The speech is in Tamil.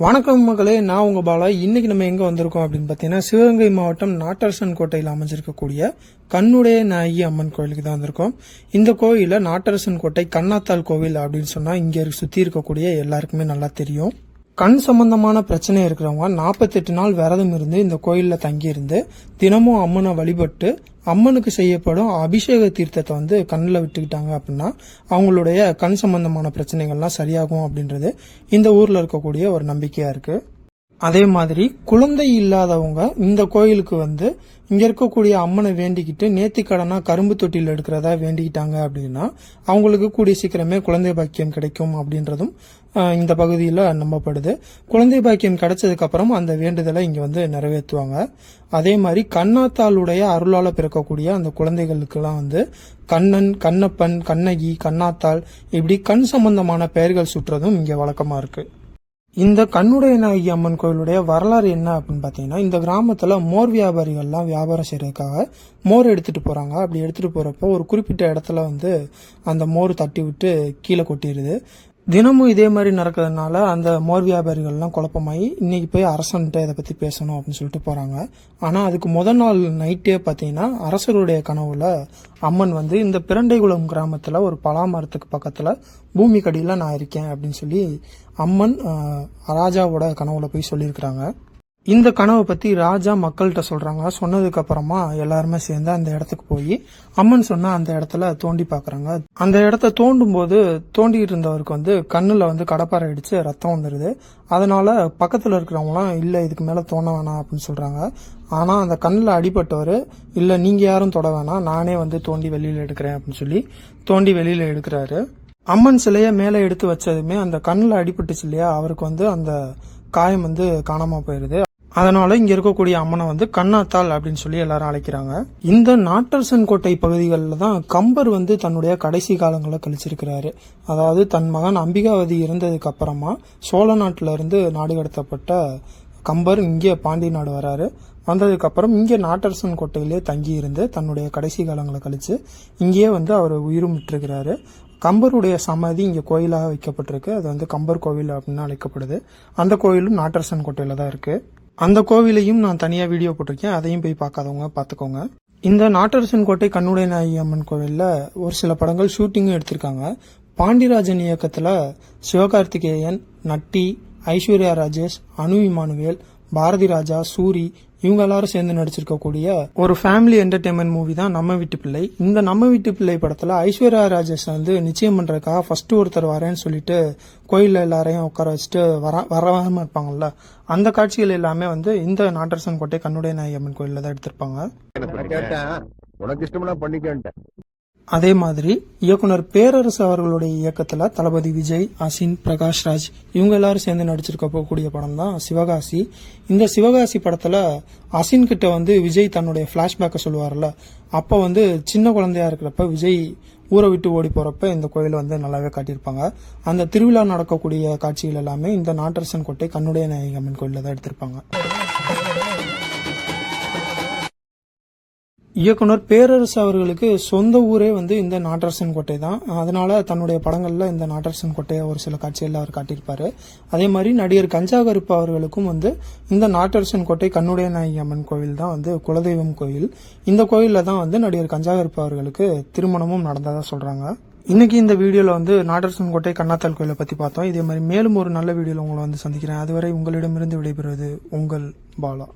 வணக்கம் மக்களே, நான் உங்க பாலா. இன்னைக்கு நம்ம எங்க வந்திருக்கோம் அப்படின்னு பாத்தீங்கன்னா, சிவகங்கை மாவட்டம் நாட்டரசன் கோட்டையில் அமைஞ்சிருக்கக்கூடிய கண்ணுடைய நாயகி அம்மன் கோயிலுக்கு தான் வந்திருக்கோம். இந்த கோயில நாட்டரசன் கோட்டை கண்ணாத்தாள் கோவில் அப்படின்னு சொன்னா இங்க சுத்தி இருக்கக்கூடிய எல்லாருக்குமே நல்லா தெரியும். கண் சம்பந்தமான பிரச்சனை இருக்கிறவங்க 48 நாள் விரதம் இருந்து இந்த கோயில்ல தங்கி இருந்து தினமும் அம்மனை வழிபட்டு அம்மனுக்கு செய்யப்படும் அபிஷேக தீர்த்தத்தை கண்ணில் விட்டுக்கிட்டாங்க அப்படின்னா அவங்களுடைய கண் சம்பந்தமான பிரச்சனைகள்லாம் சரியாகும் அப்படின்றது இந்த ஊர்ல இருக்கக்கூடிய ஒரு நம்பிக்கையா இருக்கு. அதே மாதிரி குழந்தை இல்லாதவங்க இந்த கோயிலுக்கு இங்க இருக்கக்கூடிய அம்மனை வேண்டிக்கிட்டு நேர்த்திக்கடனா கரும்பு தொட்டியில் எடுக்கிறதா வேண்டிக்கிட்டாங்க அப்படின்னா அவங்களுக்கு கூடிய சீக்கிரமே குழந்தை பாக்கியம் கிடைக்கும் அப்படின்றதும் இந்த பகுதியில் நம்பப்படுது. குழந்தை பாக்கியம் கிடைச்சதுக்கு அப்புறம் அந்த வேண்டுதலை இங்க நிறைவேற்றுவாங்க. அதே மாதிரி கண்ணாத்தாளுடைய அருளால பிறக்கக்கூடிய அந்த குழந்தைகளுக்கெல்லாம் கண்ணன், கண்ணப்பன், கண்ணகி, கண்ணாத்தாள் இப்படி கண் சம்பந்தமான பெயர்கள் சுற்றுறதும் இங்க வழக்கமா இருக்கு. இந்த கண்ணுடைய நாயகி அம்மன் கோயிலுடைய வரலாறு என்ன அப்படின்னு பாத்தீங்கன்னா, இந்த கிராமத்துல மோர் வியாபாரிகள்லாம் வியாபாரம் செய்யறதுக்காக மோர் எடுத்துட்டு போறாங்க. அப்படி எடுத்துட்டு போறப்போ ஒரு குறிப்பிட்ட இடத்துல அந்த மோர் தட்டி விட்டு கீழே கொட்டிடுது. தினமும் இதே மாதிரி நடக்கிறதுனால அந்த மோர் வியாபாரிகள்லாம் குழப்பமாயி இன்னைக்கு போய் அரசன்ட்ட இதை பத்தி பேசணும் அப்படின்னு சொல்லிட்டு போறாங்க. ஆனா அதுக்கு முதல் நாள் நைட்டே பாத்தீங்கன்னா அரசருடைய கனவுல அம்மன் இந்த பிரண்டைகுளம் கிராமத்துல ஒரு பலாமரத்துக்கு பக்கத்துல பூமி கடியில நான் இருக்கேன் அப்படின்னு சொல்லி அம்மன் ராஜாவோட கனவுல போய் சொல்லியிருக்கிறாங்க. இந்த கனவை பத்தி ராஜா மக்கள்கிட்ட சொல்றாங்க. சொன்னதுக்கு அப்புறமா எல்லாருமே சேர்ந்து அந்த இடத்துக்கு போய் அம்மன் சொன்ன அந்த இடத்துல தோண்டி பாக்குறாங்க. அந்த இடத்த தோண்டும் போது தோண்டிட்டு இருந்தவருக்கு கண்ணுல கடப்பாறை அடிச்சு ரத்தம் வந்துருது. அதனால பக்கத்துல இருக்கிறவங்களாம் இல்ல இதுக்கு மேல தோண்ட வேணாம் அப்படின்னு சொல்றாங்க. ஆனா அந்த கண்ணுல அடிபட்டவர் இல்ல நீங்க யாரும் தொட வேணாம், நானே தோண்டி வெளியில எடுக்கிறேன் அப்படின்னு சொல்லி தோண்டி வெளியில எடுக்கிறாரு. அம்மன் சிலைய மேல எடுத்து வச்சதுமே அந்த கண்ணுல அடிபட்டுச்சு இல்லையா, அவருக்கு அந்த காயம் காணாம போயிருது. அதனால இங்க இருக்கக்கூடிய அம்மனை கண்ணாத்தாள் அப்படின்னு சொல்லி எல்லாரும் அழைக்கிறாங்க. இந்த நாட்டரசன் கோட்டை பகுதிகளில் தான் கம்பர் தன்னுடைய கடைசி காலங்களை கழிச்சிருக்கிறாரு. அதாவது தன் மகன் அம்பிகாவதி இருந்ததுக்கு அப்புறமா சோழ நாட்டில இருந்து நாடு கடத்தப்பட்ட கம்பர் இங்கே பாண்டி நாடு வராரு. வந்ததுக்கு அப்புறம் இங்கே நாட்டரசன் கோட்டையிலே தங்கி இருந்து தன்னுடைய கடைசி காலங்களை கழிச்சு இங்கேயே அவர் உயிரும் விட்டுருக்கிறாரு. கம்பருடைய சமாதி இங்க கோயிலாக வைக்கப்பட்டிருக்கு. அது கம்பர் கோவில் அப்படின்னு அழைக்கப்படுது. அந்த கோயிலும் நாட்டரசன் கோட்டையில தான் இருக்கு. அந்த கோவிலையும் நான் தனியா வீடியோ போட்டிருக்கேன், அதையும் போய் பார்க்காதவங்க பாத்துக்கோங்க. இந்த நாட்டரசன் கோட்டை கண்ணுடைய நாயகி அம்மன் கோவில்ல ஒரு சில படங்கள் ஷூட்டிங்கும் எடுத்திருக்காங்க. பாண்டியராஜன் இயக்கத்துல சிவகார்த்திகேயன், நட்டி, ஐஸ்வர்யா ராஜேஷ், அனு இமானுவேல், பாரதி ராஜா, சூரி இவங்க எல்லாரும் சேர்ந்து நடிச்சிருக்கக்கூடிய ஒரு ஃபேமிலி என்டர்டைன்மெண்ட் மூவி தான் நம்ம வீட்டு பிள்ளை. இந்த நம்ம வீட்டு பிள்ளை படத்துல ஐஸ்வர்யா ராஜேஷ் நிச்சயம் பண்றதுக்காக ஃபர்ஸ்ட் ஒருத்தர் வரேன்னு சொல்லிட்டு கோயில்ல எல்லாரையும் உட்கார வச்சுட்டு வராம இருப்பாங்கல்ல, அந்த காட்சிகள் எல்லாமே இந்த நாட்டரசன் கோட்டை கண்ணுடைய நாயகி அம்மன் கோயில்ல தான் எடுத்திருப்பாங்க. அதே மாதிரி இயக்குனர் பேரரசு அவர்களுடைய இயக்கத்துல தளபதி விஜய், அசின், பிரகாஷ்ராஜ் இவங்க எல்லாரும் சேர்ந்து நடிச்சிருக்கக்கூடிய படம் தான் சிவகாசி. இந்த சிவகாசி படத்துல அசின் கிட்ட விஜய் தன்னுடைய பிளாஷ்பேக்க சொல்லுவார்ல, அப்ப சின்ன குழந்தையா இருக்கிறப்ப விஜய் ஊரை விட்டு ஓடி போறப்ப இந்த கோயில் நல்லாவே காட்டியிருப்பாங்க. அந்த திருவிழா நடக்கக்கூடிய காட்சிகள் எல்லாமே இந்த நாட்டரசன் கோட்டை கண்ணுடைய நாயகி அம்மன் கோயில்ல தான் எடுத்திருப்பாங்க. இயக்குனர் பேரரசு அவர்களுக்கு சொந்த ஊரே இந்த நாட்டரசன் கோட்டை தான். அதனால தன்னுடைய படங்கள்ல இந்த நாட்டரசன் கோட்டையை ஒரு சில காட்சிகள் அவர் காட்டியிருப்பாரு. அதே மாதிரி நடிகர் கஞ்சா கருப்பு அவர்களுக்கும் இந்த நாட்டரசன் கோட்டை கண்ணுடைய நாயகி அம்மன் கோவில் தான் குலதெய்வம் கோயில். இந்த கோயில்ல தான் நடிகர் கஞ்சா கருப்பு அவர்களுக்கு திருமணமும் நடந்ததா சொல்றாங்க. இன்னைக்கு இந்த வீடியோல நாட்டரசன் கோட்டை கண்ணாத்தாள் கோயிலை பத்தி பார்த்தோம். இதே மாதிரி மேலும் ஒரு நல்ல வீடியோல உங்களை சந்திக்கிறேன். அதுவரை உங்களிடமிருந்து விடைபெறுவது உங்கள் பாலா.